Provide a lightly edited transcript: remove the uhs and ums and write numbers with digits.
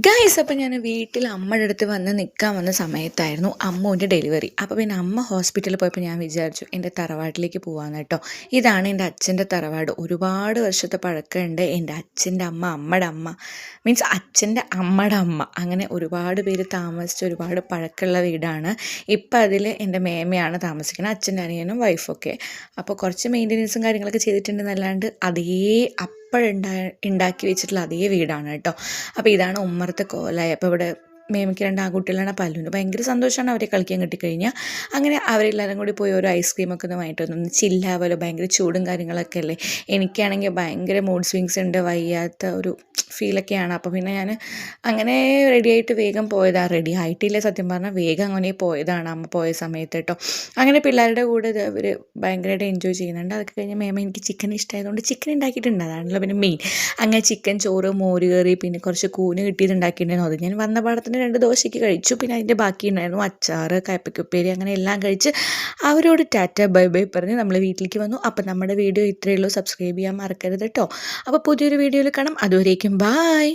Guys അപ്പോൾ ഞാൻ വീട്ടിൽ അമ്മയുടെ അടുത്ത് വന്ന് നിൽക്കാൻ വന്ന സമയത്തായിരുന്നു അമ്മുവിൻ്റെ ഡെലിവറി. അപ്പോൾ പിന്നെ അമ്മ ഹോസ്പിറ്റലിൽ പോയപ്പോൾ ഞാൻ വിചാരിച്ചു എൻ്റെ തറവാട്ടിലേക്ക് പോകാമെന്ന് കേട്ടോ. ഇതാണ് എൻ്റെ അച്ഛൻ്റെ തറവാട്. ഒരുപാട് വർഷത്തെ പഴക്കമുണ്ട്. എൻ്റെ അച്ഛൻ്റെ അമ്മ, അമ്മയുടെ അമ്മ, മീൻസ് അച്ഛൻ്റെ അമ്മയുടെ അമ്മ, അങ്ങനെ ഒരുപാട് പേര് താമസിച്ച ഒരുപാട് പഴക്കമുള്ള വീടാണ്. ഇപ്പം അതിൽ എൻ്റെ മേമയാണ് താമസിക്കുന്നത്, അച്ഛൻ്റെ അനിയനും വൈഫൊക്കെ. അപ്പോൾ കുറച്ച് മെയിൻ്റെനൻസും കാര്യങ്ങളൊക്കെ ചെയ്തിട്ടുണ്ടെന്നല്ലാണ്ട് അതേ ഉണ്ടാക്കി വെച്ചിട്ടുള്ള അതേ വീടാണ് കേട്ടോ. അപ്പോൾ ഇതാണ് ഉമ്മറത്തെ കോലായി. അപ്പോൾ ഇവിടെ മേമയ്ക്ക് 2 ആൺകുട്ടികളാണ്. പല്ലുവിന് ഭയങ്കര സന്തോഷമാണ് അവരെ കളിക്കാൻ കിട്ടിക്കഴിഞ്ഞാൽ. അങ്ങനെ അവരെല്ലാവരും കൂടി പോയി ഓരോ ഐസ്ക്രീമൊക്കെ ഒന്ന് വാങ്ങിയിട്ട് വന്നു. ചില്ലാവല്ലോ, ഭയങ്കര ചൂടും കാര്യങ്ങളൊക്കെ അല്ലേ. എനിക്കാണെങ്കിൽ ഭയങ്കര മൂഡ് സ്വിങ്സ് ഉണ്ട്, വയ്യാത്ത ഒരു ഫീലൊക്കെയാണ്. അപ്പോൾ പിന്നെ ഞാൻ അങ്ങനെ റെഡിയായിട്ട് വേഗം പോയതാണ്. റെഡി ആയിട്ടില്ല സത്യം പറഞ്ഞാൽ, വേഗം അങ്ങനെ പോയതാണ് അമ്മ പോയ സമയത്ത് കേട്ടോ. അങ്ങനെ പിള്ളേരുടെ കൂടെ അവർ ഭയങ്കരമായിട്ട് എൻജോയ് ചെയ്യുന്നുണ്ട്. അതൊക്കെ കഴിഞ്ഞ് മേമ എനിക്ക് ചിക്കൻ ഇഷ്ടമായതുകൊണ്ട് ചിക്കൻ ഉണ്ടാക്കിയിട്ടുണ്ട്. അതാണല്ലോ പിന്നെ മെയിൻ. അങ്ങനെ ചിക്കൻ ചോറ്, മോര് കറി, പിന്നെ കുറച്ച് കൂന് കിട്ടിയത് ഉണ്ടാക്കിയിട്ടുണ്ടായിരുന്നു. അത് ഞാൻ വന്ന പാടത്തിന് 2 ദോശയ്ക്ക് കഴിച്ചു. പിന്നെ അതിൻ്റെ ബാക്കി ഉണ്ടായിരുന്നു അച്ചാറ്, കയ്പ്പയ്ക്കുപ്പേരി, അങ്ങനെ എല്ലാം കഴിച്ച് അവരോട് ടാറ്റ ബൈ ബൈ പറഞ്ഞ് നമ്മൾ വീട്ടിലേക്ക് വന്നു. അപ്പോൾ നമ്മുടെ വീഡിയോ ഇത്രയേ ഉള്ളൂ. സബ്സ്ക്രൈബ് ചെയ്യാൻ മറക്കരുത് കേട്ടോ. അപ്പോൾ പുതിയൊരു വീഡിയോയിൽ കാണാം. അതുവരേക്കും ബായ്.